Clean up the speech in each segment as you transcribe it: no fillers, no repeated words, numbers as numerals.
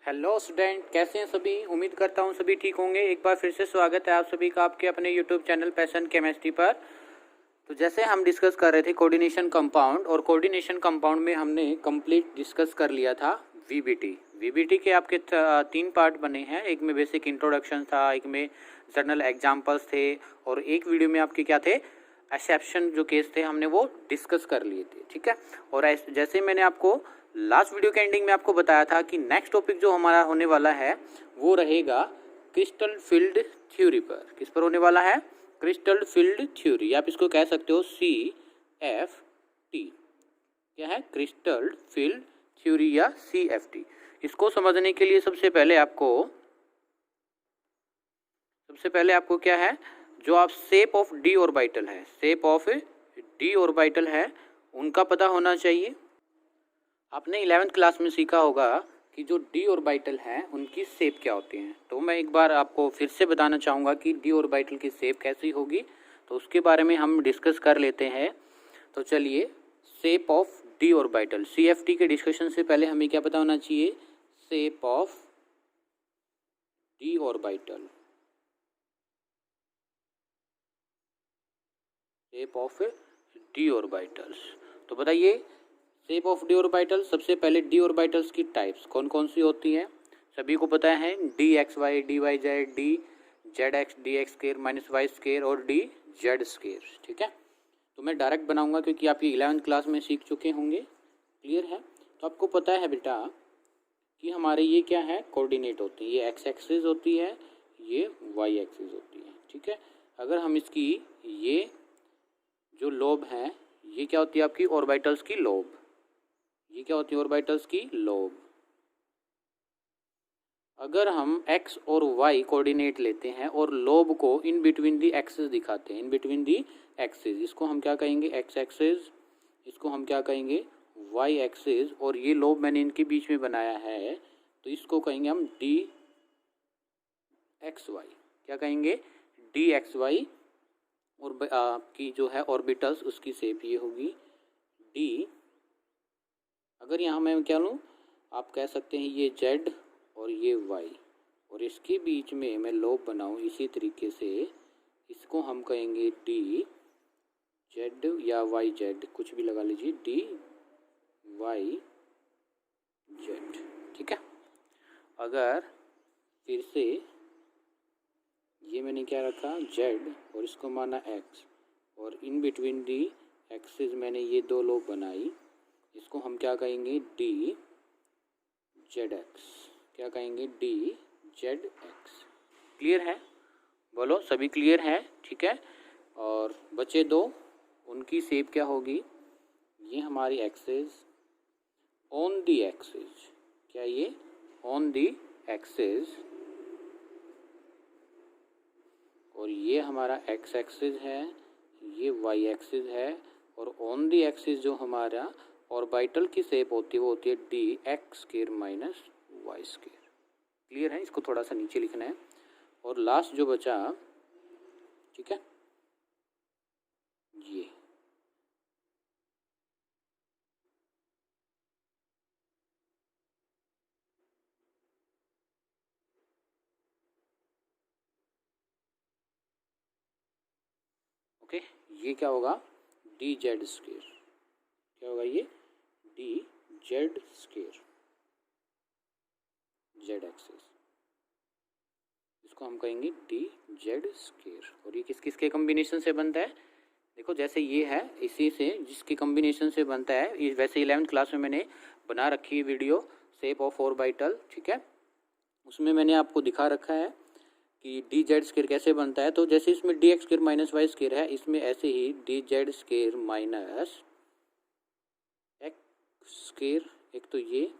Hello student, कैसे हैं सभी। उम्मीद करता हूं सभी ठीक होंगे। एक बार फिर से स्वागत है आप सभी का आपके अपने यूट्यूब चैनल पैशन केमिस्ट्री पर। तो जैसे हम डिस्कस कर रहे थे कोऑर्डिनेशन कंपाउंड, और कोऑर्डिनेशन कंपाउंड में हमने कंप्लीट डिस्कस कर लिया था वीबीटी के आपके 3 पार्ट बने हैं। एक में बेसिक इंट्रोडक्शन था, एक में जर्नल एग्जाम्पल्स थे, और एक वीडियो में आपके क्या थे, एक्सेप्शन जो केस थे हमने वो डिस्कस कर लिए थे। ठीक है। और जैसे मैंने आपको लास्ट वीडियो के एंडिंग में आपको बताया था कि नेक्स्ट टॉपिक जो हमारा होने वाला है वो रहेगा क्रिस्टल फील्ड थ्योरी पर। किस पर होने वाला है? Crystal field theory. आप इसको कह सकते हो CFT। क्या है? क्रिस्टल फील्ड थ्योरी या CFT। इसको समझने के लिए सबसे पहले आपको क्या है, जो आप शेप ऑफ डी ऑर्बिटल है, शेप ऑफ डी ऑर्बिटल है, उनका पता होना चाहिए। आपने 11th क्लास में सीखा होगा कि जो डी ऑर्बिटल हैं उनकी शेप क्या होती है। तो मैं एक बार आपको फिर से बताना चाहूँगा कि डी ऑर्बिटल की शेप कैसी होगी, तो उसके बारे में हम डिस्कस कर लेते हैं। तो चलिए, shape of D orbital, CFT के डिस्कशन से पहले हमें क्या पता होना चाहिए? Shape of D orbital, shape of D orbitals. तो बताइए, शेप ऑफ डी ऑर्बिटल, सबसे पहले डी ऑर्बिटल्स की टाइप्स कौन कौन सी होती हैं? सभी को पता है, DXY, DYZ, DZX, DX square minus Y square और DZ स्क्वायर। ठीक है। तो मैं डायरेक्ट बनाऊंगा क्योंकि आप ये 11th क्लास में सीख चुके होंगे। क्लियर है? तो आपको पता है बेटा कि हमारे ये क्या है, कोऑर्डिनेट होती है। ये एक्स एक्सिस होती है, ये वाई एक्सिस होती है। ठीक है। अगर हम इसकी ये जो लोब है, ये क्या होती है आपकी ऑर्बिटल्स की लोब। ये क्या होती है? ऑर्बिटल्स की लोब। अगर हम x और y कोऑर्डिनेट लेते हैं और लोब को इन बिटवीन दी एक्सिस दिखाते हैं, इन बिटवीन दी एक्सिस, इसको हम क्या कहेंगे? x axis. इसको हम क्या कहेंगे? y axis. और ये लोब मैंने इनके बीच में बनाया है, तो इसको कहेंगे हम DXY। क्या कहेंगे? DXY। और आपकी जो है ऑर्बिटल्स, उसकी शेप ये होगी D। अगर यहाँ मैं क्या लूँ, आप कह सकते हैं ये Z और ये Y, और इसके बीच में मैं लोब बनाऊँ इसी तरीके से, इसको हम कहेंगे DZ या YZ, कुछ भी लगा लीजिए, DYZ। ठीक है। अगर फिर से ये मैंने क्या रखा, Z, और इसको माना X, और इन बिटवीन दी एक्सिस मैंने ये दो लोब बनाई, इसको हम क्या कहेंगे? DZX। क्या कहेंगे? DZX। क्लियर है? बोलो, सभी क्लियर है? ठीक है। और बचे दो, उनकी शेप क्या होगी? ये हमारी एक्सिस ऑन दी एक्सिस। क्या ये? On the axis. और ये हमारा x एक्सिस है, ये y एक्सिस है, और ऑन दी एक्सिस जो हमारा ऑर्बिटल की शेप होती है वो होती है DX square minus Y square. Clear है? इसको थोड़ा सा नीचे लिखना है। और लास्ट जो बचा, ठीक है, ये ओके, ये क्या होगा? DZ square. क्या होगा ये? DZ square, Z axis. इसको हम कहेंगे DZ स्क्वायर। और ये किस किस के कॉम्बिनेशन से बनता है? देखो, जैसे ये है, इसी से जिसकी कॉम्बिनेशन से बनता है, वैसे 11th क्लास में मैंने बना रखी है वीडियो शेप ऑफ ऑर्बिटल। ठीक है। उसमें मैंने आपको दिखा रखा है कि DZ स्क्वायर कैसे बनता है। तो जैसे इसमें DX square minus Y square है, इसमें ऐसे ही DZ square minus X square, एक तो ये,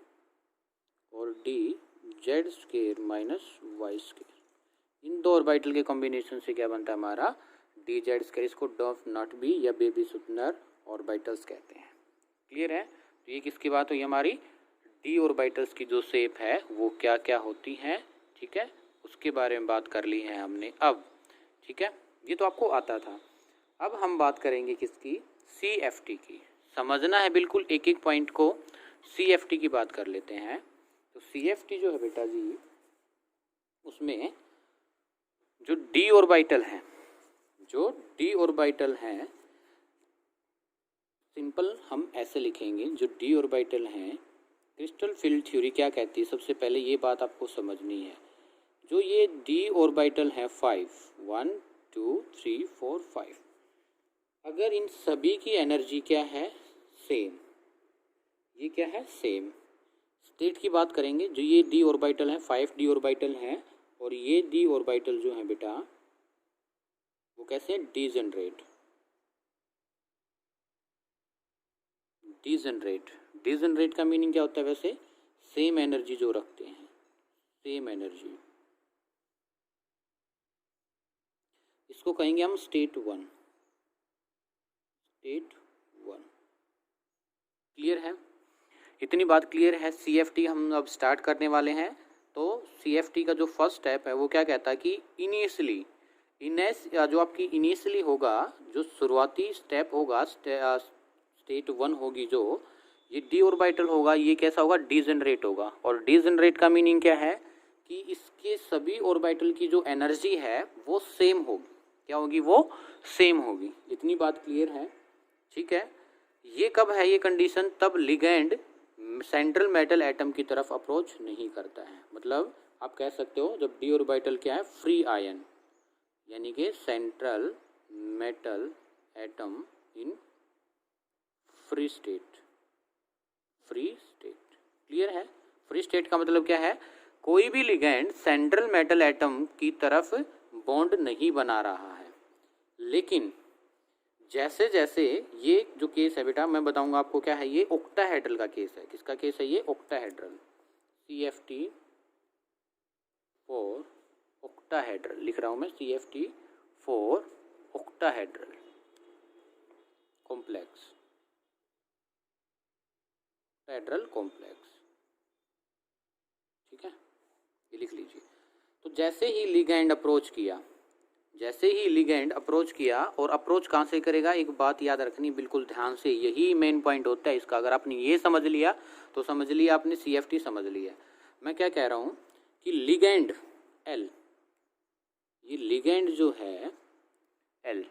और DZ square minus Y square, इन दो ऑर्बिटल के कॉम्बिनेशन से क्या बनता है हमारा? DZ square. इसको डॉफ नॉट बी या बेबी सुपनर ऑर्बिटल्स कहते हैं। क्लियर है? तो ये किसकी बात हुई? हमारी डी ऑर्बिटल्स की जो शेप है वो क्या क्या होती है। ठीक है, उसके बारे में बात कर ली है हमने अब। ठीक है, ये तो आपको आता था। अब हम बात करेंगे किसकी? CFT की। समझना है बिल्कुल, एक एक पॉइंट को। CFT की बात कर लेते हैं। तो CFT जो है बेटा जी, उसमें जो d ऑर्बिटल है, जो d ऑर्बिटल है, सिंपल हम ऐसे लिखेंगे, जो d ऑर्बिटल हैं, क्रिस्टल फील्ड थ्योरी क्या कहती है, सबसे पहले ये बात आपको समझनी है। जो ये d ऑर्बिटल है 5, 1 2 3 4 5, अगर इन सभी की एनर्जी क्या है, सेम, ये क्या है, सेम। स्टेट की बात करेंगे, जो ये d ऑर्बिटल है, 5 d ऑर्बिटल हैं, और ये d ऑर्बिटल जो है बेटा वो कैसे हैं, डिजनरेट। डिजनरेट, डिजनरेट का मीनिंग क्या होता है वैसे, सेम एनर्जी जो रखते हैं, सेम एनर्जी, इसको कहेंगे हम स्टेट 1, स्टेट 1। क्लियर है, इतनी बात क्लियर है। CFT हम अब स्टार्ट करने वाले हैं। तो CFT का जो फर्स्ट स्टेप है वो क्या कहता है कि इनिशियली, जो आपकी इनिशियली होगा, जो शुरुआती स्टेप होगा, स्टेट 1 होगी, जो ये d ऑर्बिटल होगा, ये कैसा होगा, डिजनरेट होगा। और डिजनरेट का मीनिंग क्या है कि इसके सभी ऑर्बिटल की जो एनर्जी है वो सेम होगी। क्या होगी, वो सेम होगी। इतनी बात क्लियर है, ठीक है। ये कब है ये कंडीशन, तब लिगैंड सेंट्रल मेटल एटम की तरफ अप्रोच नहीं करता है। मतलब आप कह सकते हो जब d ऑर्बिटल क्या है, फ्री आयन, यानी कि central metal atom in free state, free state. Clear है, फ्री स्टेट का मतलब क्या है, कोई भी लिगैंड सेंट्रल मेटल एटम की तरफ बॉन्ड नहीं बना रहा है। लेकिन जैसे जैसे ये जो केस है बेटा, मैं बताऊंगा आपको क्या है, ये ऑक्टाहेड्रल का केस है। किसका केस है ये, ऑक्टाहेड्रल, CFT फॉर ऑक्टाहेड्रल लिख रहा हूं मैं, CFT for octahedral complex, octahedral complex, ठीक है, ये लिख लीजिए। तो जैसे ही लिगैंड अप्रोच किया, जैसे ही लिगैंड अप्रोच किया, और अप्रोच कहाँ से करेगा, एक बात याद रखनी बिल्कुल ध्यान से, यही मेन पॉइंट होता है इसका। अगर आपने ये समझ लिया तो समझ लिया आपने CFT समझ लिया। मैं क्या कह रहा हूँ कि लिगैंड L, ये लिगैंड जो है L,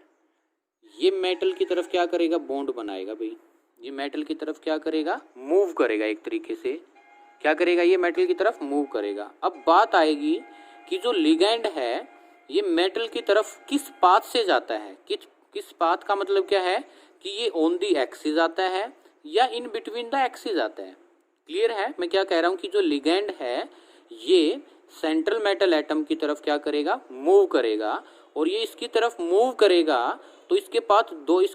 ये मेटल की तरफ क्या करेगा, बॉन्ड बनाएगा भाई। ये मेटल की तरफ क्या करेगा, मूव करेगा, एक तरीके से क्या करेगा, ये मेटल की तरफ मूव करेगा। अब बात आएगी कि जो लिगैंड है ये मेटल की तरफ किस पाथ से जाता है, किस पाथ का मतलब क्या है कि ये ऑन दी एक्सिस आता है या इन बिटवीन द एक्सिस आता है। क्लियर है, मैं क्या कह रहा हूँ कि जो लिगैंड है ये सेंट्रल मेटल एटम की तरफ क्या करेगा, मूव करेगा। और ये इसकी तरफ मूव करेगा तो इसके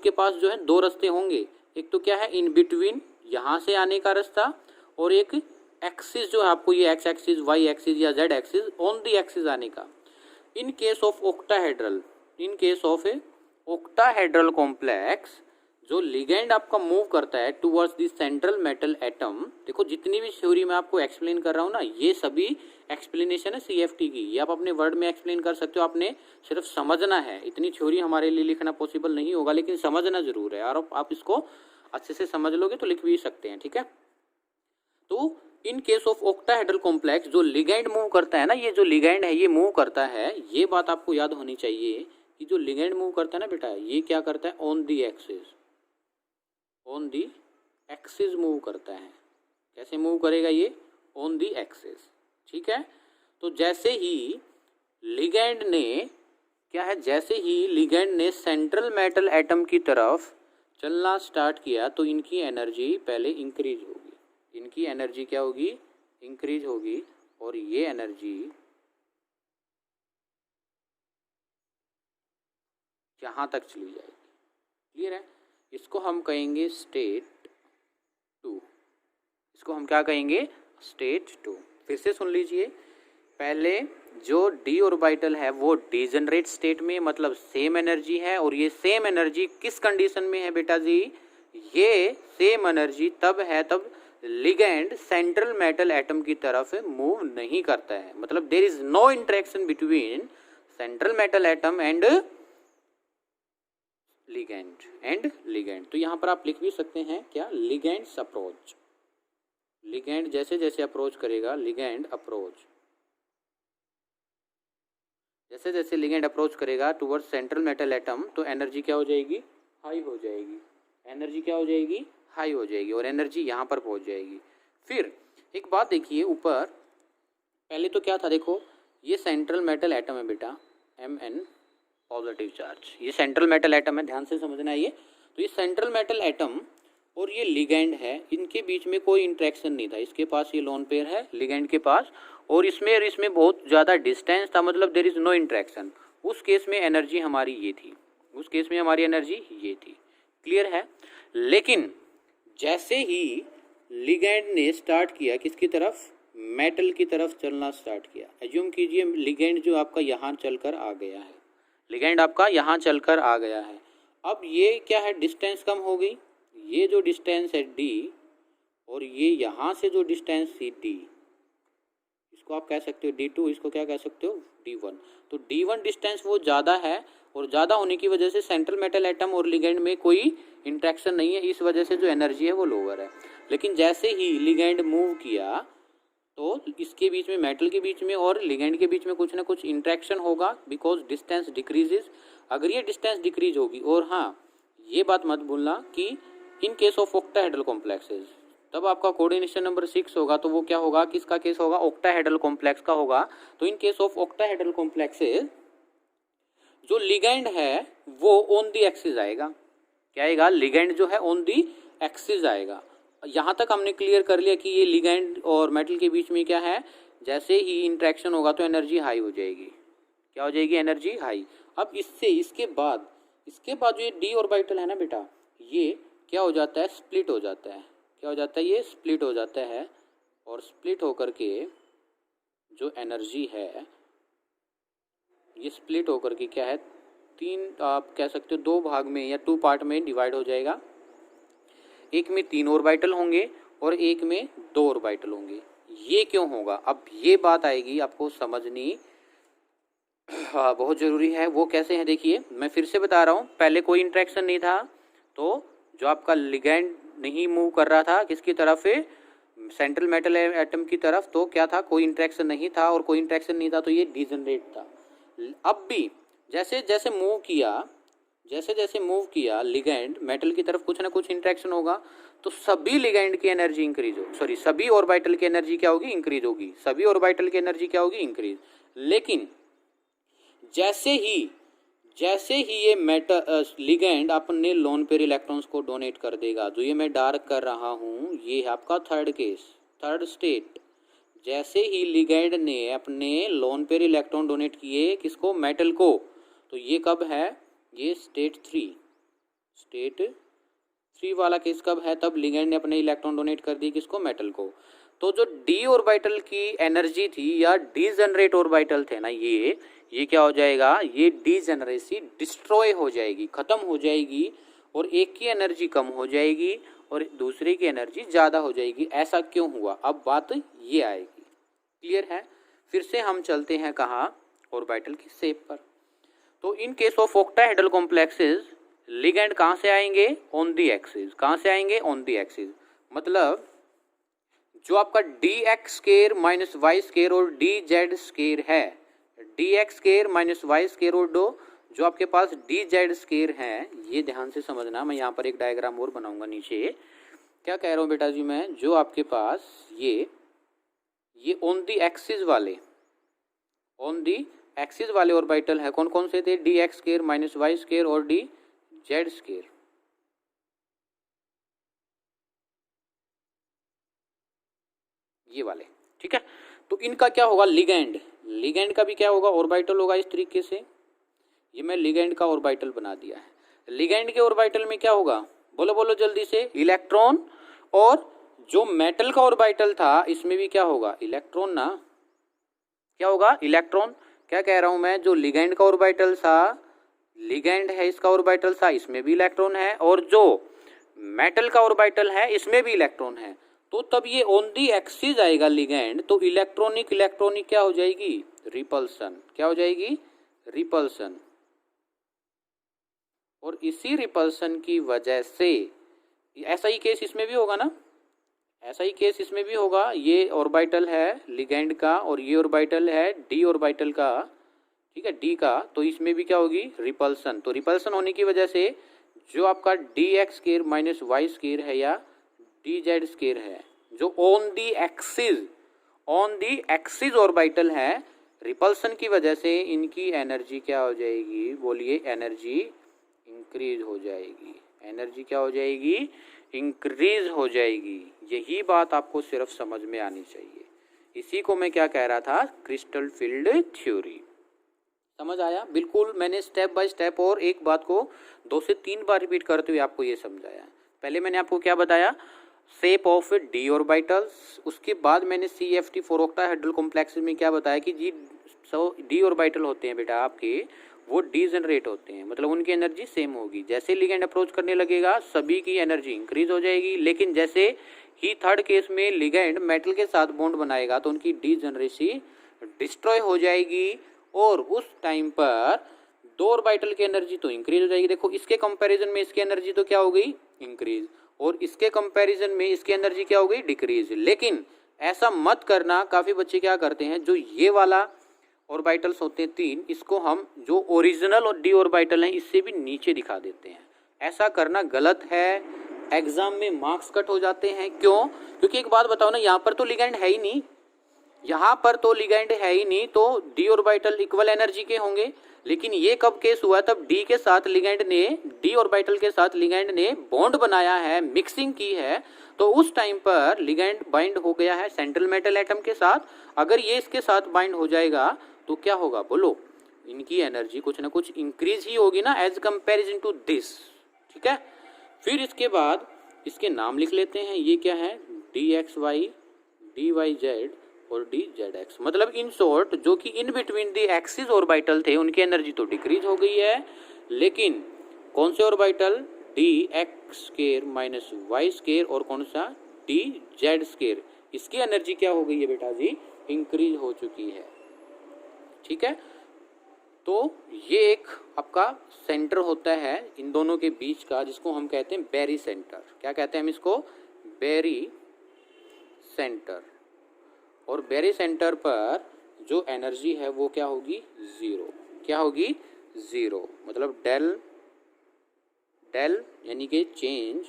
पास जो है दो रास्ते होंगे। एक तो क्या है, इन बिटवीन, यहाँ से आने का रास्ता, और एक एक्सिस जो है आपको ये एक्स एक्सिस, वाई एक्सिस या Z axis, on the axis आने का। इन case of octahedral, in case of a octahedral complex, जो लिगैंड आपका मूव करता है towards the central metal atom. देखो जितनी भी थ्योरी मैं आपको एक्सप्लेन कर रहा हूँ ना, ये सभी एक्सप्लेनेशन है CFT की। ये आप अपने वर्ड में एक्सप्लेन कर सकते हो, आपने सिर्फ समझना है। इतनी थ्योरी हमारे लिए लिखना पॉसिबल नहीं होगा, लेकिन समझना जरूर है। और आप इसको अच्छे से समझ लोगे तो लिख भी सकते हैं, ठीक है। तो इन केस ऑफ ऑक्टाहेड्रल कॉम्प्लेक्स, जो लिगैंड मूव करता है ना, ये जो लिगैंड है ये मूव करता है, ये बात आपको याद होनी चाहिए कि जो लिगैंड मूव करता है ना बेटा, ये क्या करता है, on the axis, on the axis move करता है। कैसे मूव करेगा ये, ऑन दी एक्सिस, ठीक है। तो जैसे ही लिगैंड ने क्या है, जैसे ही लिगैंड ने सेंट्रल मेटल एटम की तरफ चलना स्टार्ट किया तो इनकी एनर्जी पहले इंक्रीज होगी। इनकी एनर्जी क्या होगी, इंक्रीज होगी, और ये एनर्जी यहाँ तक चली जाएगी। क्लियर है, इसको हम कहेंगे स्टेट 2। इसको हम क्या कहेंगे, स्टेट 2। फिर से सुन लीजिए, पहले जो d ऑर्बिटल है वो डिजनरेट स्टेट में, मतलब सेम एनर्जी है। और ये सेम एनर्जी किस कंडीशन में है बेटा जी, ये सेम एनर्जी तब है तब लिगैंड सेंट्रल मेटल एटम की तरफ मूव नहीं करता है। मतलब there is no interaction between central metal atom and ligand, तो यहाँ पर आप लिख भी सकते हैं क्या, लिगैंड्स अप्रोच, लिगेंड जैसे जैसे अप्रोच करेगा, लिगेंड अप्रोच, जैसे जैसे लिगेंड अप्रोच करेगा टुवर्ड्स सेंट्रल मेटल एटम, तो एनर्जी क्या हो जाएगी, हाई हो जाएगी। एनर्जी क्या हो जाएगी, हाई हो जाएगी, और एनर्जी यहाँ पर पहुँच जाएगी। फिर एक बात देखिए, ऊपर पहले तो क्या था, देखो ये सेंट्रल मेटल एटम है बेटा, Mn पॉजिटिव चार्ज, ये सेंट्रल मेटल एटम है, ध्यान से समझना है ये। तो ये सेंट्रल मेटल एटम और ये लिगेंड है, इनके बीच में कोई इंट्रैक्शन नहीं था। इसके पास ये लोन पेयर है लिगेंड के पास, और इसमें बहुत ज़्यादा डिस्टेंस था, मतलब देयर इज़ नो इंट्रैक्शन। उस केस में एनर्जी हमारी ये थी, उस केस में हमारी एनर्जी ये थी। क्लियर है। लेकिन जैसे ही लिगेंड ने स्टार्ट किया किसकी तरफ, मेटल की तरफ चलना स्टार्ट किया, एज्यूम कीजिए लिगेंड जो आपका यहाँ चलकर आ गया है, लिगेंड आपका यहाँ चलकर आ गया है। अब ये क्या है, डिस्टेंस कम हो गई, ये जो डिस्टेंस है d, और ये यहाँ से जो डिस्टेंस थी d, इसको आप कह सकते हो d2, इसको क्या कह सकते हो d1। तो d1 डिस्टेंस वो ज़्यादा है, और ज़्यादा होने की वजह से सेंट्रल मेटल एटम और लिगेंड में कोई इंट्रैक्शन नहीं है, इस वजह से जो एनर्जी है वो लोअर है। लेकिन जैसे ही लिगेंड मूव किया तो इसके बीच में, मेटल के बीच में और लिगेंड के बीच में कुछ ना कुछ इंट्रैक्शन होगा, बिकॉज डिस्टेंस डिक्रीजेज। अगर ये डिस्टेंस डिक्रीज होगी, और हाँ ये बात मत भूलना कि इन केस ऑफ ऑक्टाहेड्रल कॉम्प्लेक्सेस, तब आपका कोऑर्डिनेशन नंबर 6 होगा, तो वो क्या होगा, किसका केस होगा, ऑक्टाहेड्रल कॉम्प्लेक्स का होगा। तो इन केस ऑफ ऑक्टाहेड्रल कॉम्प्लेक्सेस जो लिगेंड है वो ऑन दी एक्सिस आएगा। क्या आएगा, लिगेंड जो है ऑन दी एक्सिस आएगा। यहाँ तक हमने क्लियर कर लिया कि ये लिगेंड और मेटल के बीच में क्या है, जैसे ही इंट्रैक्शन होगा तो एनर्जी हाई हो जाएगी। क्या हो जाएगी, एनर्जी हाई। अब इससे इसके बाद जो ये डी ऑर्बिटल है ना बेटा, ये क्या हो जाता है, स्प्लिट हो जाता है। क्या हो जाता है, ये स्प्लिट हो जाता है, और स्प्लिट होकर के जो एनर्जी है, ये स्प्लिट होकर के क्या है, तीन, आप कह सकते हो 2 भाग में या 2 पार्ट में डिवाइड हो जाएगा। एक में 3 ऑर्बिटल होंगे और एक में 2 ऑर्बिटल होंगे। ये क्यों होगा, अब ये बात आएगी आपको समझनी बहुत ज़रूरी है। वो कैसे है, देखिए मैं फिर से बता रहा हूँ, पहले कोई इंट्रैक्शन नहीं था, तो जो आपका लिगेंड नहीं मूव कर रहा था किसकी तरफ है, सेंट्रल मेटल एटम की तरफ, तो क्या था, कोई इंट्रैक्शन नहीं था, और कोई इंट्रैक्शन नहीं था तो ये डिजनरेट था। अब भी जैसे जैसे मूव किया लिगेंड मेटल की तरफ, कुछ ना कुछ इंट्रैक्शन होगा, तो सभी लिगेंड की एनर्जी इंक्रीज हो, सॉरी सभी ऑर्बिटल की एनर्जी क्या होगी, इंक्रीज होगी। सभी ऑर्बिटल की एनर्जी क्या होगी, इंक्रीज। लेकिन जैसे ही ये मेटल लिगेंड अपने लोन पेयर इलेक्ट्रॉन्स को डोनेट कर देगा, जो ये मैं डार्क कर रहा हूँ, ये है आपका थर्ड केस, थर्ड स्टेट। जैसे ही लिगेंड ने अपने लोन पेयर इलेक्ट्रॉन डोनेट किए किसको, मेटल को, तो ये कब है, ये स्टेट 3 वाला केस कब है, तब लिगेंड ने अपने इलेक्ट्रॉन डोनेट कर दी किसको, मेटल को। तो जो डी ऑर्बिटल की एनर्जी थी या डीजनरेट ऑर्बिटल थे ना, ये क्या हो जाएगा, ये डीजनरेसी डिस्ट्रॉय हो जाएगी, खत्म हो जाएगी, और एक की एनर्जी कम हो जाएगी और दूसरे की एनर्जी ज़्यादा हो जाएगी। ऐसा क्यों हुआ, अब बात ये आएगी। क्लियर है। फिर से हम चलते हैं कहाँ, ऑर्बिटल की शेप पर। तो इन case of octahedral complexes ligand कहाँ से आएंगे, ऑन दी एक्सिस। कहाँ से आएंगे, ऑन दी एक्सिस। मतलब जो आपका D X square minus Y square और डी जेड स्केयर है, D X square minus Y square और जो आपके पास डी जेड स्केयर है, ये ध्यान से समझना। मैं यहाँ पर एक डायग्राम और बनाऊंगा नीचे। क्या कह रहा हूँ बेटा जी मैं, जो आपके पास ये ऑन दी एक्सिस वाले ऑर्बिटल है, कौन कौन से थे, D X square minus Y square और डी जेड स्केयर। ये वाले, ठीक है। तो इनका क्या होगा, लिगेंड का भी क्या होगा, ऑर्बिटल होगा इस तरीके से। ये मैं लिगेंड का ऑर्बिटल बना दिया है। लिगेंड के ऑर्बिटल में क्या होगा, बोलो जल्दी से, इलेक्ट्रॉन। और जो मेटल का ऑर्बिटल था इसमें भी क्या होगा, इलेक्ट्रॉन ना, क्या होगा, इलेक्ट्रॉन। क्या कह रहा हूं मैं, जो लिगेंड का ऑर्बिटल था, लिगेंड है इसका ऑर्बिटल था, इसमें भी इलेक्ट्रॉन है, और जो मेटल का ऑर्बिटल है इसमें भी इलेक्ट्रॉन है। तो तब ये ऑन दी एक्सिस आएगा लिगेंड, तो इलेक्ट्रॉनिक क्या हो जाएगी, रिपल्सन। क्या हो जाएगी, रिपल्सन। और इसी रिपल्सन की वजह से, ऐसा ही केस इसमें भी होगा ना, ऐसा ही केस इसमें भी होगा, ये ऑर्बिटल है लिगैंड का और ये ऑर्बिटल है डी ऑर्बिटल का, ठीक है, डी का, तो इसमें भी क्या होगी, रिपल्सन। तो रिपल्सन होने की वजह से जो आपका D X square minus Y square है या डी जेड स्केयर है, जो ऑन दी एक्सिस ऑर्बिटल है, रिपल्सन की वजह से इनकी एनर्जी क्या हो जाएगी, बोलिए, एनर्जी इंक्रीज हो जाएगी। एनर्जी क्या हो जाएगी, इंक्रीज हो जाएगी। यही बात आपको सिर्फ समझ में आनी चाहिए। इसी को मैं क्या कह रहा था, क्रिस्टल फील्ड थ्योरी। समझ आया? बिल्कुल, मैंने स्टेप बाय स्टेप और एक बात को 2 से 3 बार रिपीट करते हुए आपको ये समझाया। पहले मैंने आपको क्या बताया, शेप ऑफ डी ऑर्बिटल्स, उसके बाद मैंने CFT 4 ऑक्टाहेड्रल कॉम्प्लेक्स में क्या बताया कि जी डी ऑर्बिटल होते हैं बेटा आपके, वो डीजनरेट होते हैं, मतलब उनकी एनर्जी सेम होगी। जैसे लिगेंड अप्रोच करने लगेगा सभी की एनर्जी इंक्रीज हो जाएगी, लेकिन जैसे ही थर्ड केस में लिगेंड मेटल के साथ बॉन्ड बनाएगा तो उनकी डीजनरेसी डिस्ट्रॉय हो जाएगी और उस टाइम पर 2 ऑर्बिटल की एनर्जी तो इंक्रीज हो जाएगी। देखो इसके कंपैरिजन में इसकी एनर्जी तो क्या हो गई, इंक्रीज, और इसके कंपैरिजन में इसकी एनर्जी क्या हो गई, डिक्रीज। लेकिन ऐसा मत करना, काफ़ी बच्चे क्या करते हैं, जो ये वाला ऑर्बिटल्स होते हैं 3, इसको हम जो ओरिजिनल और डी ऑर्बिटल हैं इससे भी नीचे दिखा देते हैं। ऐसा करना गलत है, एग्जाम में मार्क्स कट हो जाते हैं। क्यों? क्योंकि एक बात बताओ ना, यहाँ पर तो लिगेंड है ही नहीं, यहाँ पर तो लिगेंड है ही नहीं, तो डी ऑर्बिटल इक्वल एनर्जी के होंगे। लेकिन ये कब केस हुआ, तब डी के साथ लिगेंड ने, डी ऑर्बिटल के साथ लिगेंड ने बॉन्ड बनाया है, मिक्सिंग की है, तो उस टाइम पर लिगेंड बाइंड हो गया है सेंट्रल मेटल एटम के साथ। अगर ये इसके साथ बाइंड हो जाएगा तो क्या होगा, बोलो, इनकी एनर्जी कुछ ना कुछ इंक्रीज ही होगी ना, एज कंपैरिजन टू दिस। ठीक है, फिर इसके बाद इसके नाम लिख लेते हैं। ये क्या है, DXY, DYZ और DZX। मतलब इन शॉर्ट जो कि in between the axis orbital थे उनकी एनर्जी तो डिक्रीज हो गई है, लेकिन कौन से orbital, DX square minus Y square और कौन सा, DZ स्केयर, इसकी एनर्जी क्या हो गई है बेटा जी, इंक्रीज हो चुकी है। ठीक है, तो ये एक आपका सेंटर होता है इन दोनों के बीच का, जिसको हम कहते हैं बेरी सेंटर। क्या कहते हैं हम इसको, बेरी सेंटर। और बेरी सेंटर पर जो एनर्जी है वो क्या होगी, जीरो। क्या होगी, जीरो। मतलब डेल यानी कि चेंज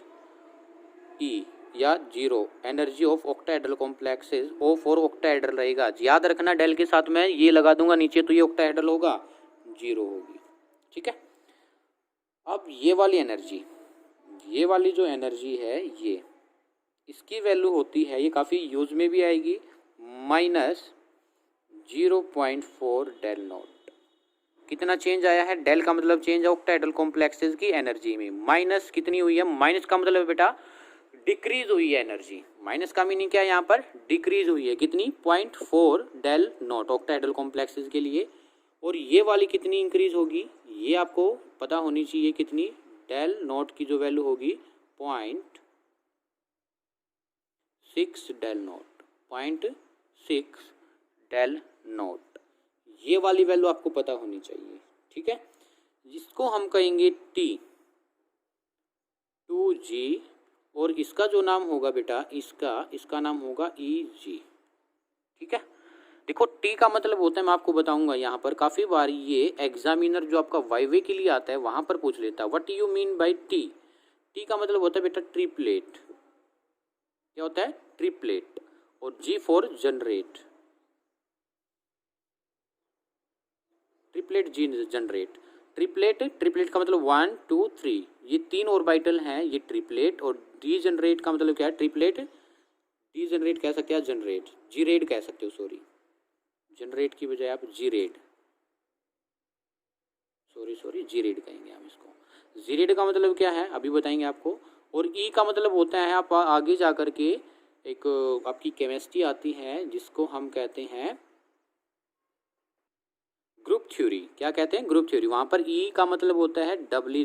ई या zero, energy of octahedral complexes, O for octahedral रहेगा। याद रखना, डेल के साथ मैं ये लगा दूंगा नीचे तो ये ऑक्टाहेड्रल होगा, जीरो होगी। ठीक है, अब ये वाली एनर्जी, ये वाली जो एनर्जी है, ये इसकी वैल्यू होती है, ये काफ़ी यूज में भी आएगी, -0.4 डेल नॉट। कितना चेंज आया है, डेल का मतलब चेंज है ऑक्टाहेड्रल कॉम्प्लेक्सेस की एनर्जी में। माइनस कितनी हुई है, माइनस का मतलब बेटा डिक्रीज हुई है एनर्जी। माइनस का मीनिंग क्या है, यहाँ पर डिक्रीज हुई है, कितनी, 0.4 डेल नॉट ऑक्टाहेड्रल कॉम्प्लेक्सेस के लिए। और ये वाली कितनी इंक्रीज होगी, ये आपको पता होनी चाहिए, कितनी, डेल नॉट की जो वैल्यू होगी 0.6 डेल नॉट, 0.6 डेल नॉट, ये वाली वैल्यू आपको पता होनी चाहिए। ठीक है, जिसको हम कहेंगे T 2G, और इसका जो नाम होगा बेटा, इसका नाम होगा EG। ठीक है, देखो T का मतलब होता है, मैं आपको बताऊंगा यहाँ पर, काफ़ी बार ये एग्जामिनर जो आपका वाइवे के लिए आता है वहाँ पर पूछ लेता है, what you mean by T। T का मतलब होता है बेटा ट्रिपलेट। क्या होता है, ट्रिपलेट। और G for generate, triplet G generate. Triplet का मतलब 1 2 3, ये 3 ऑर्बिटल हैं, ये ट्रिपलेट। और डी जनरेट का मतलब क्या है, ट्रिपलेट, डी जनरेट कह सकते हैं, जनरेट, जी रेड कह सकते हो, सॉरी, जनरेट की बजाय आप जी रेड, सॉरी जी रेड कहेंगे हम इसको। जी रेड का मतलब क्या है अभी बताएंगे आपको। और ई का मतलब होता है, आप आगे जा कर के एक आपकी केमिस्ट्री आती है जिसको हम कहते हैं ग्रुप थ्योरी। क्या कहते हैं, ग्रुप थ्योरी। वहाँ पर ई का मतलब होता है डबली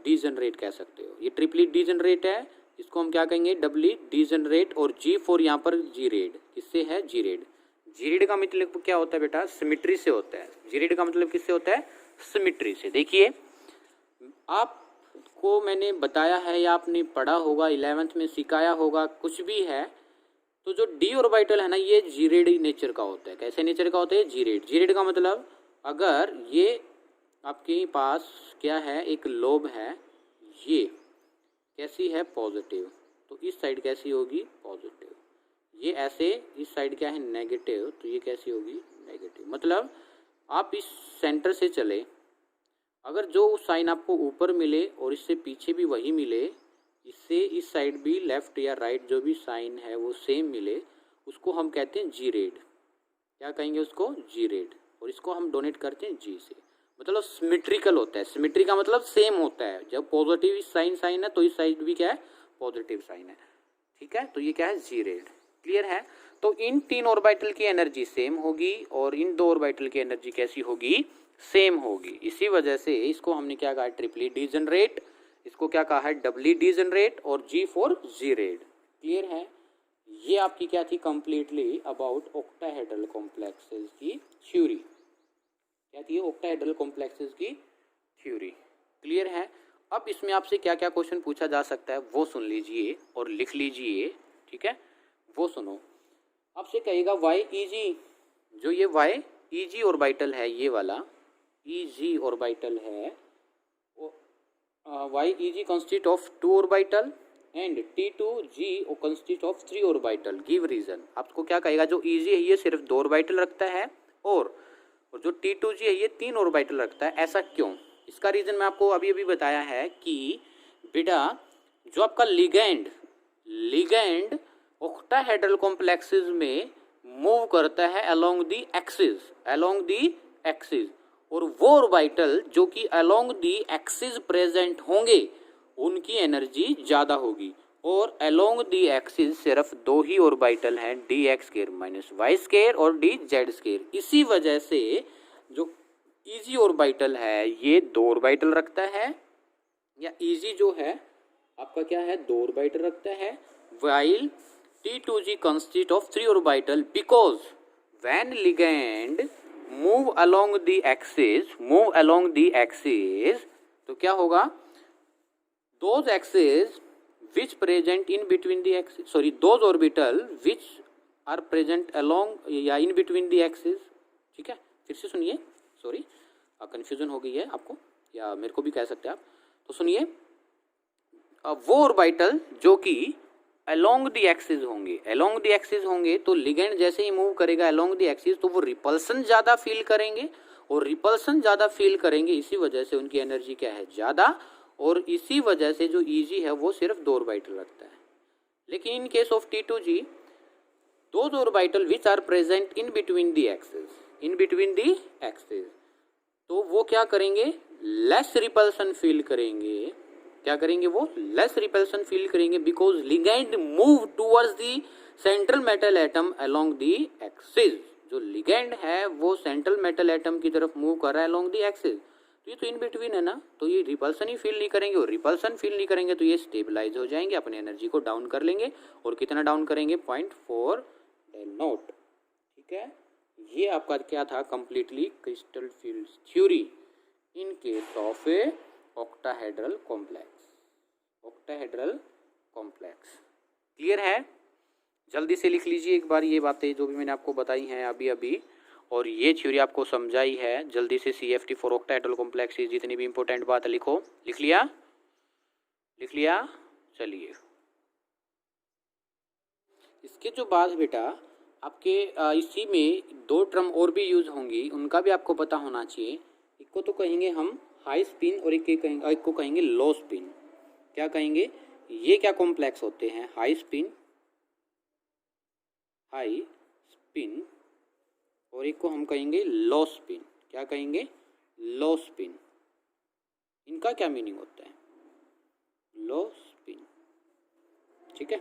डीजनरेट कह सकते हो, ये ट्रिपली डीजनरेट है, इसको हम क्या कहेंगे, डबली डीजनरेट। और जी फोर यहाँ पर जी रेड, किससे है, जी रेड। जी रेड का मतलब क्या होता है बेटा, सिमिट्री से होता है। जी रेड का मतलब किससे होता है, सिमिट्री से। देखिए आप को मैंने बताया है या आपने पढ़ा होगा, 11th में सिखाया होगा, कुछ भी है, तो जो डी ऑर्बिटल है ना, ये जीरेड नेचर का होता है। कैसे नेचर का होता है? जीरेड। जीरेड का मतलब अगर ये आपके पास क्या है, एक लोब है, ये कैसी है? पॉजिटिव, तो इस साइड कैसी होगी? पॉजिटिव। ये ऐसे इस साइड क्या है? नेगेटिव, तो ये कैसी होगी? नेगेटिव। मतलब आप इस सेंटर से चले, अगर जो साइन आपको ऊपर मिले और इससे पीछे भी वही मिले, इससे इस साइड भी लेफ्ट या राइट जो भी साइन है वो सेम मिले, उसको हम कहते हैं जी रेड। क्या कहेंगे उसको? जी रेड। और इसको हम डोनेट करते हैं जी से, मतलब सिमेट्रिकल होता है। सिमेट्री का मतलब सेम होता है। जब पॉजिटिव साइन है तो इस साइड भी क्या है? पॉजिटिव साइन है। ठीक है, तो ये क्या है? जी रेड। क्लियर है? तो इन 3 ऑर्बिटल की एनर्जी सेम होगी और इन 2 ऑर्बिटल की एनर्जी कैसी होगी? सेम होगी। इसी वजह से इसको हमने क्या कहा? ट्रिपली डीजनरेट। इसको क्या कहा है? डबली डीजनरेट। और जी फॉर जी रेड। क्लियर है? ये आपकी क्या थी? कंप्लीटली अबाउट ऑक्टाहेड्रल कॉम्प्लेक्सेस की थ्योरी। क्या थी? ऑक्टाहेड्रल कॉम्प्लेक्सेस की थ्योरी। क्लियर है? अब इसमें आपसे क्या क्या क्वेश्चन पूछा जा सकता है वो सुन लीजिए और लिख लीजिए। ठीक है, वो सुनो। आपसे कहेगा वाई ई जी, जो ये वाई ई जी ऑर्बिटल है, ये वाला ई जी ऑर्बिटल है, why e g consist of 2 orbital and T2G consist of 3 orbital. Give reason. आपको क्या कहेगा? जो ई जी है ये सिर्फ 2 ऑर्बिटल रखता है और जो T2G है ये 3 ऑर्बिटल रखता है। ऐसा क्यों? इसका रीजन मैं आपको अभी अभी बताया है कि बेटा जो आपका लिगेंड ऑक्टाहेड्रल कॉम्प्लेक्सेस में मूव करता है अलोंग दी एक्सिस, और वो ऑर्बिटल जो कि अलोंग दी एक्सिस प्रेजेंट होंगे उनकी एनर्जी ज़्यादा होगी। और अलोंग दी एक्सिस सिर्फ 2 ही ऑर्बिटल हैं, D X square minus Y square और डी जेड स्केयर। इसी वजह से जो ईजी ऑर्बिटल है ये 2 ऑर्बिटल रखता है, या ईजी जो है आपका क्या है? 2 ऑर्बिटल रखता है, while T2G consist of 3 orbital because when ligand move along the axis तो क्या होगा? those axes which present in between the axis, those orbital which are present along या in between the axis। ठीक है, फिर से सुनिए, सॉरी कंफ्यूजन हो गई है आपको या मेरे को भी कह सकते हैं आप। तो सुनिए, वो ऑर्बिटल जो कि अलोंग द एक्सिस होंगे तो लिगेंड जैसे ही मूव करेगा अलोंग द एक्सिस तो वो रिपल्सन ज़्यादा फील करेंगे, और रिपल्सन ज़्यादा फील करेंगे, इसी वजह से उनकी एनर्जी क्या है? ज़्यादा। और इसी वजह से जो ईजी है वो सिर्फ 2 ऑर्बिटल रखता है। लेकिन in case of T2G those orbital which are present in between the axis, तो वो क्या करेंगे? लेस रिपल्सन फील करेंगे। क्या करेंगे? वो लेस रिपल्सन फील करेंगे because ligand move towards the central metal atom along the axis. जो लिगेंड है वो सेंट्रल मेटल एटम की तरफ मूव कर रहा है अलोंग दी एक्सिस, तो ये तो इन बिटवीन है ना, तो ये रिपल्सन ही फील नहीं करेंगे, और रिपल्सन फील नहीं करेंगे तो ये स्टेबलाइज हो जाएंगे, अपनी एनर्जी को डाउन कर लेंगे। और कितना डाउन करेंगे? 0.4 डेल नॉट। ठीक है, ये आपका क्या था? Completely crystal field theory in case of a octahedral complex. Clear है? जल्दी से लिख लीजिए एक बार ये बातें जो भी मैंने आपको बताई हैं अभी, और ये थ्योरी आपको समझाई है। जल्दी से CFT फॉर ऑक्टाहेड्रल कॉम्प्लेक्स जितनी भी इंपॉर्टेंट बात है लिखो। लिख लिया? चलिए, इसके जो बाद बेटा आपके इसी में 2 टर्म और भी यूज होंगी, उनका भी आपको पता होना चाहिए। एक को तो कहेंगे हम हाई स्पिन और एक को कहेंगे लो स्पिन। क्या कहेंगे? ये क्या कॉम्प्लेक्स होते हैं? हाई स्पिन और एक को हम कहेंगे लो स्पिन। क्या कहेंगे? लो स्पिन। इनका क्या मीनिंग होता है? लो स्पिन। ठीक है,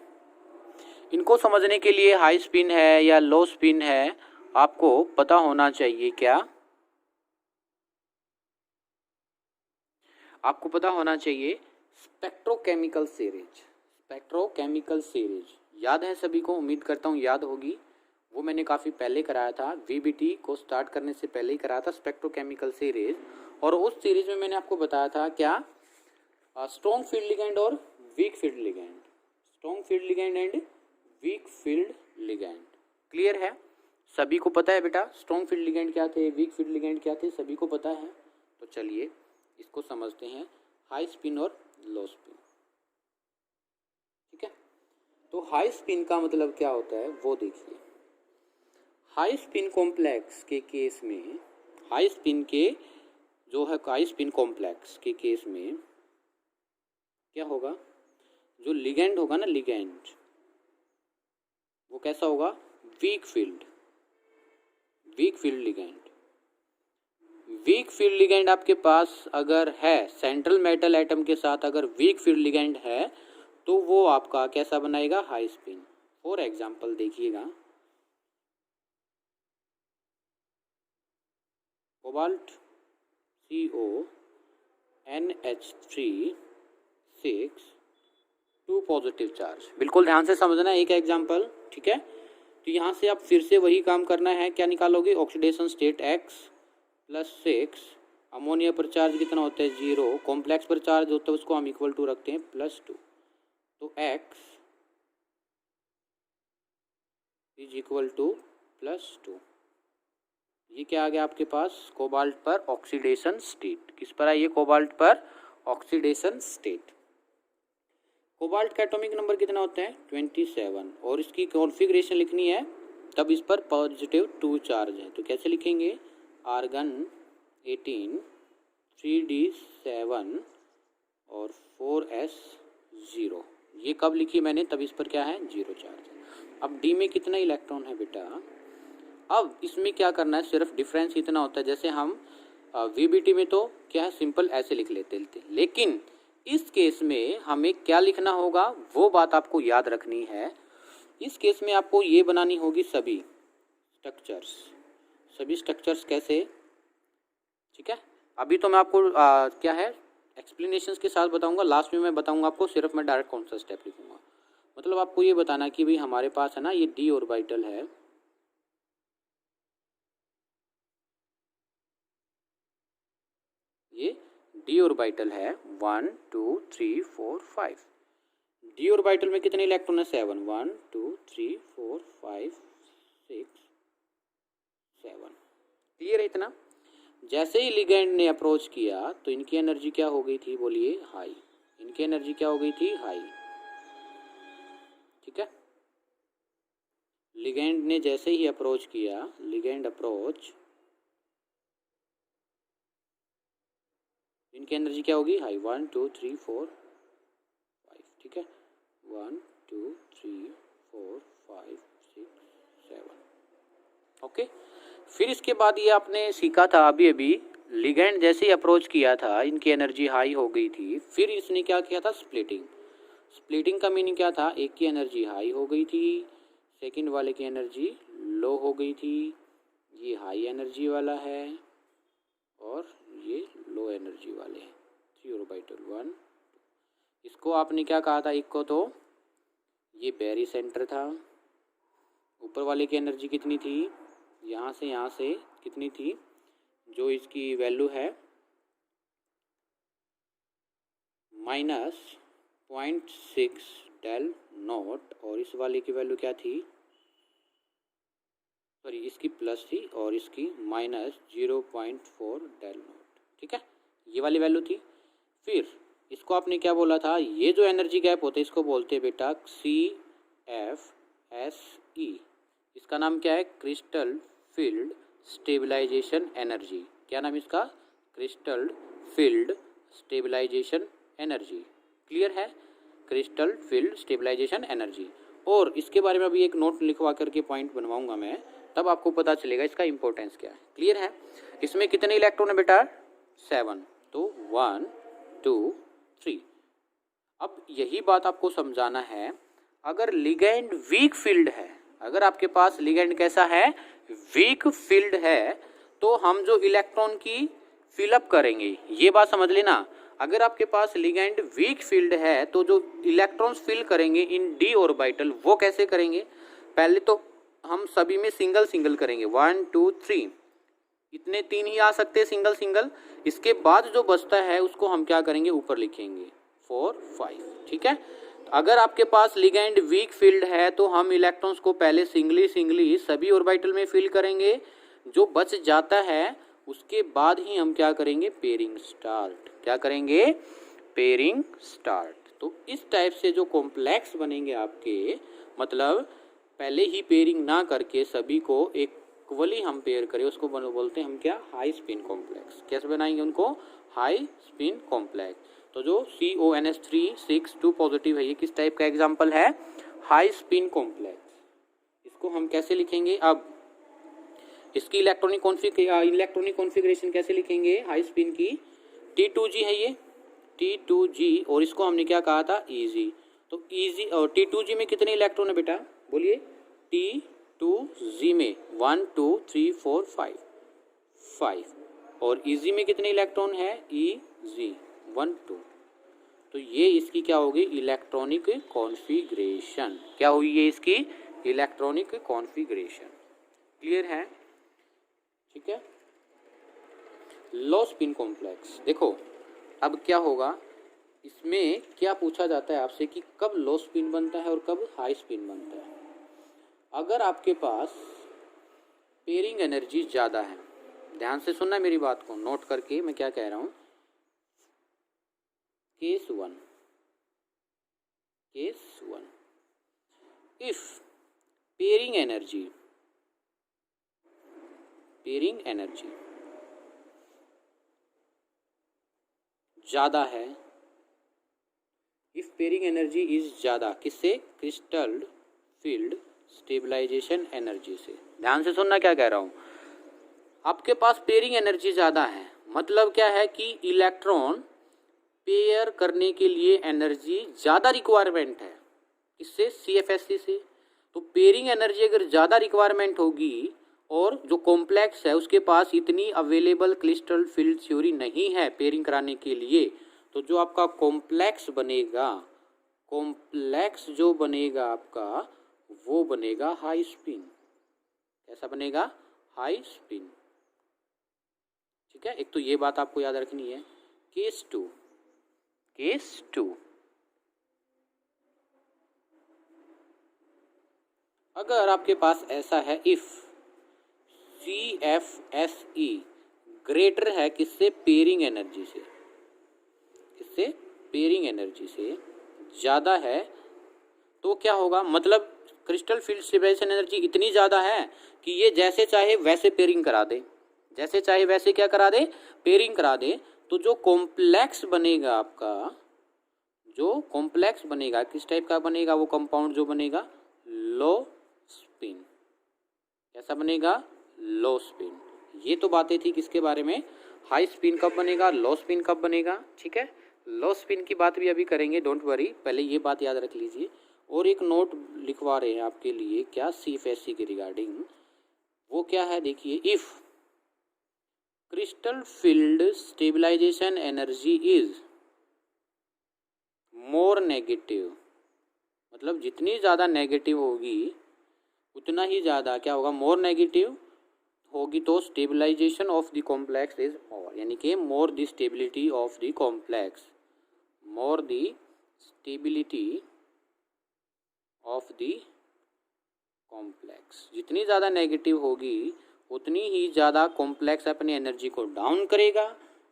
इनको समझने के लिए हाई स्पिन है या लो स्पिन है आपको पता होना चाहिए। क्या आपको पता होना चाहिए? स्पेक्ट्रोकेमिकल सीरीज याद है सभी को? उम्मीद करता हूँ याद होगी। वो मैंने काफ़ी पहले कराया था, VBT को स्टार्ट करने से पहले ही कराया था स्पेक्ट्रोकेमिकल सीरीज। और उस सीरीज में मैंने आपको बताया था क्या? स्ट्रॉन्ग फील्ड लिगैंड और weak field ligand, strong field ligand and weak field ligand. Clear है? सभी को पता है बेटा स्ट्रॉन्ग फील्ड लिगैंड क्या थे, वीक फील्ड लिगैंड क्या थे, सभी को पता है। तो चलिए इसको समझते हैं, हाई स्पिन और लो स्पिन। ठीक है, तो हाई स्पिन का मतलब क्या होता है वो देखिए। हाई स्पिन कॉम्प्लेक्स के केस में, हाई स्पिन के जो है हाई स्पिन कॉम्प्लेक्स के केस में क्या होगा, जो लिगैंड होगा ना लिगैंड, वो कैसा होगा, weak field, weak field ligand. Weak field ligand आपके पास अगर है, सेंट्रल मेटल एटम के साथ अगर वीक फील्ड लिगैंड है तो वो आपका कैसा बनाएगा, हाई स्पिन। फॉर एग्जांपल देखिएगा, कोबाल्ट CONH3 2 पॉजिटिव चार्ज। बिल्कुल ध्यान से समझना एक एग्जांपल, ठीक है। तो यहाँ से आप फिर से वही काम करना है, क्या निकालोगे, ऑक्सीडेशन स्टेट X +6, अमोनिया पर चार्ज कितना होता है 0, कॉम्प्लेक्स पर चार्ज होता है उसको हम इक्वल टू रखते हैं +2, तो X इज इक्वल टू +2। ये क्या आ गया आपके पास, कोबाल्ट पर ऑक्सीडेशन स्टेट। किस पर आई है, कोबाल्ट पर ऑक्सीडेशन स्टेट। कोबाल्ट का एटॉमिक नंबर कितना होता है 27, और इसकी कॉन्फ़िगरेशन लिखनी है तब इस पर +2 चार्ज है। तो कैसे लिखेंगे, आर्गन 18 3D7 और 4S0। ये कब लिखी मैंने, तब इस पर क्या है 0 चार्ज है। अब डी में कितना इलेक्ट्रॉन है बेटा, अब इसमें क्या करना है, सिर्फ डिफरेंस इतना होता है, जैसे हम VBT में तो क्या है सिंपल ऐसे लिख लेते हैं, लेकिन इस केस में हमें क्या लिखना होगा वो बात आपको याद रखनी है। इस केस में आपको ये बनानी होगी सभी स्ट्रक्चर्स, सभी स्ट्रक्चर्स कैसे, ठीक है। अभी तो मैं आपको क्या है एक्सप्लेनेशंस के साथ बताऊंगा, लास्ट में मैं बताऊंगा आपको, सिर्फ मैं डायरेक्ट कौन सा स्टेप लिखूंगा। मतलब आपको ये बताना कि भाई हमारे पास है ना ये डी ऑर्बिटल है, ये डी ऑर्बिटल है 1 2 3 4 5। डी ऑर्बिटल में कितने इलेक्ट्रॉन है 7, 1 2 3 4 5 6 7। क्लियर है इतना। जैसे ही लिगैंड ने अप्रोच किया तो इनकी एनर्जी क्या हो गई थी, बोलिए हाई, इनकी एनर्जी क्या हो गई थी हाई, ठीक है। लिगैंड ने जैसे ही अप्रोच किया, लिगैंड अप्रोच, इनकी एनर्जी क्या होगी हाई, 1 2 3 4 5, ठीक है, 1 2 3 4 5 6 7। ओके, फिर इसके बाद ये आपने सीखा था अभी लिगैंड जैसे ही अप्रोच किया था इनकी एनर्जी हाई हो गई थी, फिर इसने क्या किया था स्प्लिटिंग। स्प्लिटिंग का मीनिंग क्या था, एक की एनर्जी हाई हो गई थी, सेकंड वाले की एनर्जी लो हो गई थी, ये हाई एनर्जी वाला है और ये लो एनर्जी वाले हैं, 3 ऑर्बिटल 1। इसको आपने क्या कहा था, एक को तो ये बैरी सेंटर था, ऊपर वाले की एनर्जी कितनी थी, यहाँ से कितनी थी, जो इसकी वैल्यू है -0.6 डेल नॉट, और इस वाले की वैल्यू क्या थी, सॉरी इसकी प्लस थी और इसकी -0.4 डेल नॉट, ठीक है, ये वाली वैल्यू थी। फिर इसको आपने क्या बोला था, ये जो एनर्जी गैप होता है इसको बोलते हैं बेटा CFSE। इसका नाम क्या है, क्रिस्टल फील्ड स्टेबलाइजेशन एनर्जी। क्या नाम इसका, crystal field stabilization energy. Clear है, क्रिस्टल फील्ड स्टेबलाइजेशन एनर्जी। और इसके बारे में अभी एक नोट लिखवा करके पॉइंट बनवाऊंगा मैं, तब आपको पता चलेगा इसका इंपॉर्टेंस क्या है। क्लियर है। इसमें कितने इलेक्ट्रॉन है बेटा 7, तो 1 2 3। अब यही बात आपको समझाना है, अगर लिगैंड वीक फील्ड है, अगर आपके पास लिगैंड कैसा है वीक फील्ड है, तो हम जो इलेक्ट्रॉन की फिलअप करेंगे, ये बात समझ लेना, अगर आपके पास लिगैंड वीक फील्ड है तो जो इलेक्ट्रॉन्स फिल करेंगे इन डी ऑर्बिटल वो कैसे करेंगे, पहले तो हम सभी में सिंगल सिंगल करेंगे, 1 2 3, इतने 3 ही आ सकते हैं सिंगल सिंगल। इसके बाद जो बचता है उसको हम क्या करेंगे ऊपर लिखेंगे, 4 5। ठीक है, अगर आपके पास लिगैंड वीक फील्ड है तो हम इलेक्ट्रॉन्स को पहले सिंगली सभी ऑर्बिटल में फिल करेंगे, जो बच जाता है उसके बाद ही हम क्या करेंगे, पेयरिंग स्टार्ट। क्या करेंगे, पेयरिंग स्टार्ट। तो इस टाइप से जो कॉम्प्लेक्स बनेंगे आपके, मतलब पहले ही पेयरिंग ना करके सभी को इक्वली हम पेयर करें, उसको बोलते हैं हम क्या, हाई स्पिन कॉम्प्लेक्स। कैसे बनाएंगे उनको, हाई स्पिन कॉम्प्लेक्स। तो जो CONH3 6 2 पॉजिटिव है, ये किस टाइप का एग्जाम्पल है, हाई स्पिन कॉम्प्लेक्स। इसको हम कैसे लिखेंगे, अब इसकी इलेक्ट्रॉनिक कॉन्फ़िगरेशन कैसे लिखेंगे, हाई स्पिन की, T2G है ये, T2G, और इसको हमने क्या कहा था, EG। तो EG और T2G में कितने इलेक्ट्रॉन है बेटा, बोलिए, T2G में 1 2 3 4 5 5, और EG में कितने इलेक्ट्रॉन है, EG 1 2। तो ये इसकी क्या होगी, इलेक्ट्रॉनिक कॉन्फ़िगरेशन। क्या हुई ये इसकी इलेक्ट्रॉनिक कॉन्फ़िगरेशन। क्लियर है, ठीक है। लो स्पिन कॉम्प्लेक्स, देखो अब क्या होगा, इसमें क्या पूछा जाता है आपसे कि कब लो स्पिन बनता है और कब हाई स्पिन बनता है। अगर आपके पास पेयरिंग एनर्जी ज़्यादा है, ध्यान से सुनना मेरी बात को, नोट करके मैं क्या कह रहा हूँ। Case one, if pairing energy ज़्यादा है, इफ पेयरिंग एनर्जी इज ज़्यादा, किससे, क्रिस्टल फील्ड स्टेबलाइजेशन एनर्जी से। ध्यान से सुनना क्या कह रहा हूँ, आपके पास पेयरिंग एनर्जी ज़्यादा है, मतलब क्या है कि इलेक्ट्रॉन पेयर करने के लिए एनर्जी ज़्यादा रिक्वायरमेंट है, इससे CFSC से। तो पेयरिंग एनर्जी अगर ज़्यादा रिक्वायरमेंट होगी और जो कॉम्प्लेक्स है उसके पास इतनी अवेलेबल क्रिस्टल फील्ड थ्योरी नहीं है पेयरिंग कराने के लिए, तो जो आपका कॉम्प्लेक्स जो बनेगा आपका, वो बनेगा हाई स्पिन। कैसा बनेगा, हाई स्पिन। ठीक है, एक तो ये बात आपको याद रखनी है। केस टू, अगर आपके पास ऐसा है, इफ CFSE ग्रेटर है किससे, पेयरिंग एनर्जी से, किससे, पेयरिंग एनर्जी से ज़्यादा है, तो क्या होगा, मतलब क्रिस्टल फील्ड स्टेबलाइजेशन एनर्जी इतनी ज़्यादा है कि ये जैसे चाहे वैसे पेयरिंग करा दे, जैसे चाहे वैसे क्या करा दे, पेयरिंग करा दे। तो जो कॉम्प्लेक्स बनेगा आपका, जो कॉम्प्लेक्स बनेगा किस टाइप का बनेगा, वो कंपाउंड जो बनेगा, लो स्पिन। कैसा बनेगा, लो स्पिन। ये तो बातें थी किसके बारे में, हाई स्पिन कब बनेगा, लो स्पिन कब बनेगा। ठीक है, लो स्पिन की बात भी अभी करेंगे, डोंट वरी, पहले ये बात याद रख लीजिए। और एक नोट लिखवा रहे हैं आपके लिए, क्या, CFSC के रिगार्डिंग, वो क्या है देखिए, if crystal field stabilization energy is more negative, मतलब जितनी ज़्यादा नेगेटिव होगी उतना ही ज़्यादा क्या होगा, मोर नेगेटिव होगी, तो stabilization of the complex is more, यानी कि more the stability of the complex, more the stability of the complex. जितनी ज़्यादा नेगेटिव होगी उतनी ही ज़्यादा कॉम्प्लेक्स अपनी एनर्जी को डाउन करेगा,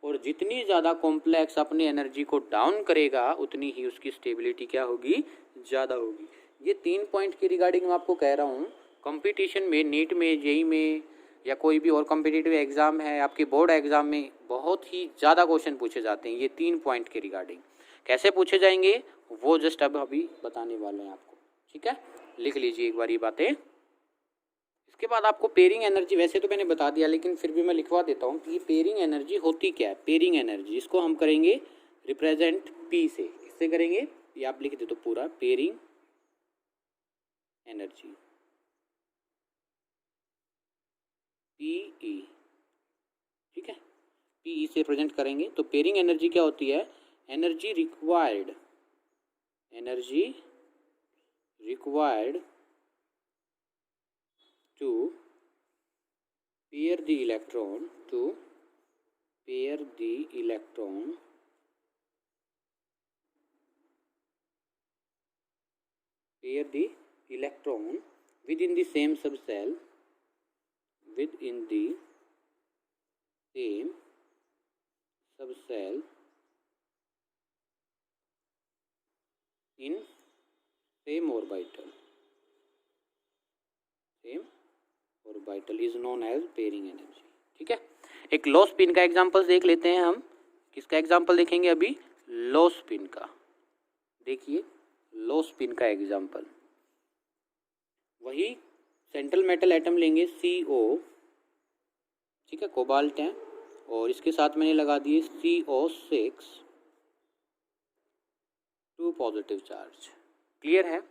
और जितनी ज़्यादा कॉम्प्लेक्स अपनी एनर्जी को डाउन करेगा उतनी ही उसकी स्टेबिलिटी क्या होगी, ज़्यादा होगी। ये 3 पॉइंट की रिगार्डिंग मैं आपको कह रहा हूँ। कंपटीशन में, नीट में, JEE में, या कोई भी और कॉम्पिटिटिव एग्ज़ाम है, आपके बोर्ड एग्ज़ाम में बहुत ही ज़्यादा क्वेश्चन पूछे जाते हैं ये 3 पॉइंट के रिगार्डिंग। कैसे पूछे जाएंगे वो जस्ट अब अभी बताने वाले हैं आपको। ठीक है, लिख लीजिए एक बार ये बातें। इसके बाद आपको पेयरिंग एनर्जी, वैसे तो मैंने बता दिया लेकिन फिर भी मैं लिखवा देता हूँ कि ये पेयरिंग एनर्जी होती क्या है। पेयरिंग एनर्जी, इसको हम करेंगे रिप्रेजेंट P से। किससे करेंगे, ये आप लिख दे तो पूरा, पेयरिंग एनर्जी, PE। ठीक है, PE से रिप्रेजेंट करेंगे। तो पेयरिंग एनर्जी क्या होती है, energy required to pair the electron pair the electron within the same sub shell, within the same sub shell in same orbital, same orbital is known as pairing energy. ठीक है, एक लो spin का example देख लेते हैं हम। किसका example देखेंगे अभी? लो स्पिन का। देखिए लो स्पिन का एग्जांपल, वही सेंट्रल मेटल एटम लेंगे CO, ठीक है, कोबाल्ट है, और इसके साथ मैंने लगा दिए CO6, 2 पॉजिटिव चार्ज। क्लियर है?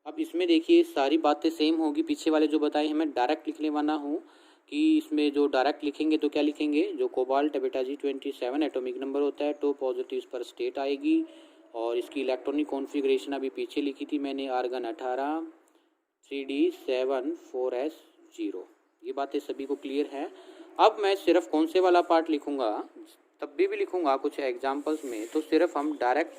अब इसमें देखिए सारी बातें सेम होगी, पीछे वाले जो बताए हैं मैं डायरेक्ट लिखने वाला हूँ कि इसमें जो डायरेक्ट लिखेंगे तो क्या लिखेंगे, जो कोबाल्ट है बेटा जी 27 एटॉमिक नंबर होता है, 2 पॉजिटिव पर स्टेट आएगी, और इसकी इलेक्ट्रॉनिक कॉन्फ़िगरेशन अभी पीछे लिखी थी मैंने, आर्गन 18, 3D7 4s0। ये बातें सभी को क्लियर है। अब मैं सिर्फ कौन से वाला पार्ट लिखूँगा, तब भी लिखूँगा कुछ एग्जाम्पल्स में, तो सिर्फ हम डायरेक्ट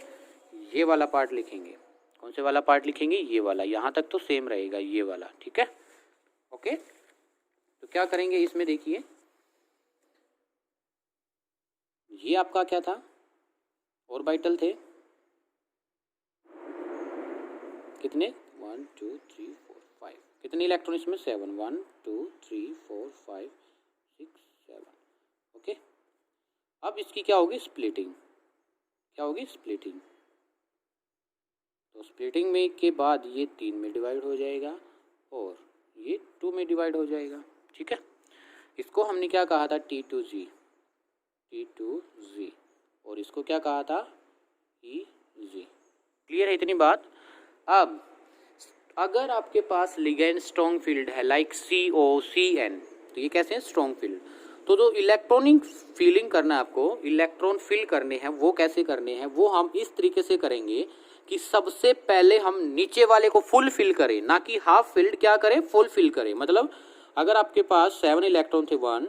ये वाला पार्ट लिखेंगे। कौन से वाला पार्ट लिखेंगे? ये वाला। यहाँ तक तो सेम रहेगा ये वाला। ठीक है, ओके। तो क्या करेंगे इसमें, देखिए ये आपका क्या था, ऑर्बिटल थे कितने, 1 2 3 4 5, कितने इलेक्ट्रॉन इसमें, 7, 1 2 3 4 5 6 7। ओके, अब इसकी क्या होगी, स्प्लिटिंग। क्या होगी? स्प्लिटिंग। तो स्प्लिटिंग में के बाद ये 3 में डिवाइड हो जाएगा और ये 2 में डिवाइड हो जाएगा। ठीक है, इसको हमने क्या कहा था, T2G, T2G, और इसको क्या कहा था, EG। क्लियर है इतनी बात? अब अगर आपके पास लिगेंड स्ट्रॉन्ग फील्ड है लाइक COCN, तो ये कैसे हैं, स्ट्रॉन्ग फील्ड। तो जो इलेक्ट्रॉनिक फीलिंग करना है आपको, इलेक्ट्रॉन फिल करने हैं, वो कैसे करने हैं, वो हम इस तरीके से करेंगे कि सबसे पहले हम नीचे वाले को फुल फिल करें, ना कि हाफ फिल्ड क्या करें, फुल फिल करें। मतलब अगर आपके पास 7 इलेक्ट्रॉन थे, 1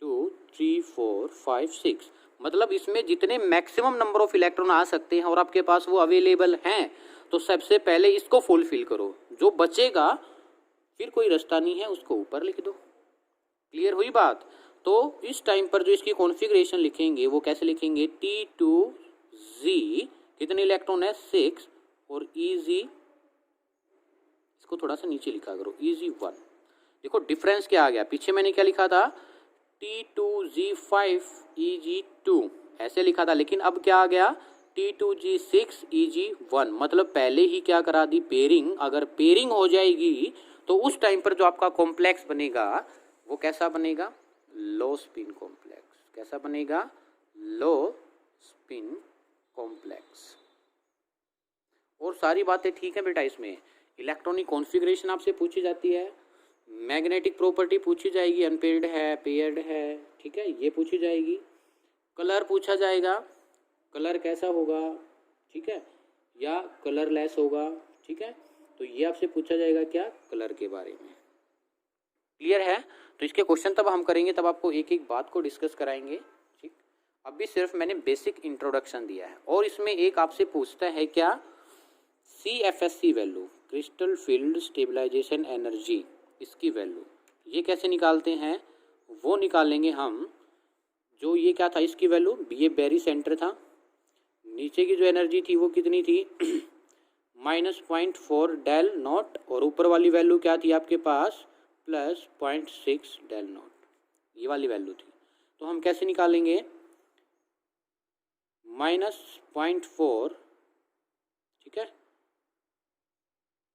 2 3 4 5 6, मतलब इसमें जितने मैक्सिमम नंबर ऑफ इलेक्ट्रॉन आ सकते हैं और आपके पास वो अवेलेबल हैं, तो सबसे पहले इसको फुल फिल करो। जो बचेगा फिर कोई रास्ता नहीं है, उसको ऊपर लिख दो। क्लियर हुई बात? तो इस टाइम पर जो इसकी कॉन्फ़िगरेशन लिखेंगे वो कैसे लिखेंगे, T2G, कितने इलेक्ट्रॉन है, 6, और EG, इसको थोड़ा सा नीचे लिखा करो, EG1। देखो डिफरेंस क्या आ गया, पीछे मैंने क्या लिखा था, T2G5 EG2 ऐसे लिखा था, लेकिन अब क्या आ गया, T2G6 EG1। मतलब पहले ही क्या करा दी, पेयरिंग। अगर पेयरिंग हो जाएगी तो उस टाइम पर जो आपका कॉम्प्लेक्स बनेगा वो कैसा बनेगा, लो स्पिन कॉम्प्लेक्स। कैसा बनेगा, लो स्पिन कॉम्प्लेक्स। और सारी बातें ठीक है बेटा, इसमें इलेक्ट्रॉनिक कॉन्फ़िगरेशन आपसे पूछी जाती है, मैग्नेटिक प्रॉपर्टी पूछी जाएगी, अनपेयर्ड है, पेयर्ड है, ठीक है, ये पूछी जाएगी। कलर पूछा जाएगा, कलर कैसा होगा, ठीक है, या कलरलेस होगा, ठीक है, तो ये आपसे पूछा जाएगा क्या, कलर के बारे में। क्लियर है? तो इसके क्वेश्चन तब हम करेंगे, तब आपको एक एक बात को डिस्कस कराएंगे। ठीक, अभी सिर्फ मैंने बेसिक इंट्रोडक्शन दिया है। और इसमें एक आपसे पूछता है क्या, CFSC value, crystal field stabilization energy, इसकी वैल्यू ये कैसे निकालते हैं, वो निकालेंगे हम। जो ये क्या था, इसकी वैल्यू, ये बेरी सेंटर था, नीचे की जो एनर्जी थी वो कितनी थी, -0.4 डेल नॉट, और ऊपर वाली वैल्यू क्या थी आपके पास, +0.6 डेल नॉट, ये वाली वैल्यू थी। तो हम कैसे निकालेंगे, -0.4, ठीक है,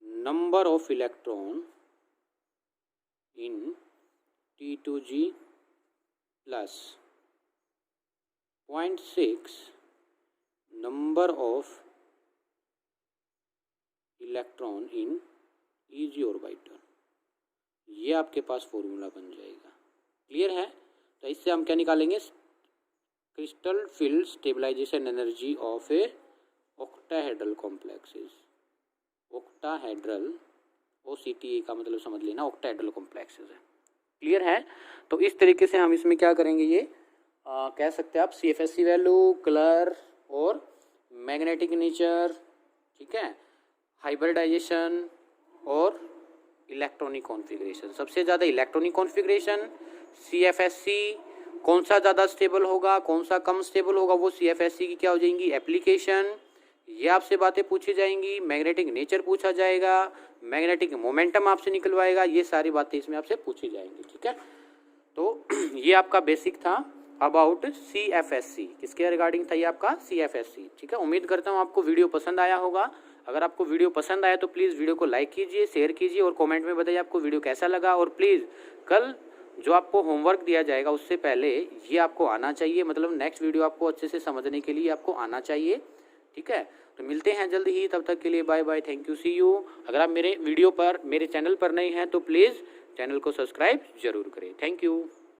number of electron in T2G plus 0.6 number of electron in EG orbital, ये आपके पास फॉर्मूला बन जाएगा। क्लियर है? तो इससे हम क्या निकालेंगे, crystal field stabilization energy of a octahedral complexes. Octahedral, OCTA का मतलब समझ लेना, ऑक्टाहेड्रल कॉम्प्लेक्सेस है। क्लियर है? तो इस तरीके से हम इसमें क्या करेंगे, ये कह सकते हैं आप CFSC वैल्यू, कलर और मैग्नेटिक नेचर, ठीक है, हाइब्रिडाइजेशन और इलेक्ट्रॉनिक कॉन्फ़िगरेशन। सबसे ज़्यादा इलेक्ट्रॉनिक कॉन्फ़िगरेशन, CFSC कौन सा ज़्यादा स्टेबल होगा, कौन सा कम स्टेबल होगा, वो CFSC की क्या हो जाएंगी, एप्लीकेशन। ये आपसे बातें पूछी जाएंगी। मैग्नेटिक नेचर पूछा जाएगा, मैग्नेटिक मोमेंटम आपसे निकलवाएगा, ये सारी बातें इसमें आपसे पूछी जाएंगी। ठीक है, तो ये आपका बेसिक था अबाउट CFSC। किसके रिगार्डिंग था ये आपका, CFSC। ठीक है, उम्मीद करता हूँ आपको वीडियो पसंद आया होगा। अगर आपको वीडियो पसंद आया तो प्लीज़ वीडियो को लाइक कीजिए, शेयर कीजिए और कमेंट में बताइए आपको वीडियो कैसा लगा। और प्लीज़ कल जो आपको होमवर्क दिया जाएगा उससे पहले ये आपको आना चाहिए, मतलब नेक्स्ट वीडियो आपको अच्छे से समझने के लिए आपको आना चाहिए। ठीक है, तो मिलते हैं जल्द ही, तब तक के लिए bye bye, thank you, see you. अगर आप मेरे चैनल पर नए हैं तो प्लीज़ चैनल को सब्सक्राइब जरूर करें। Thank you.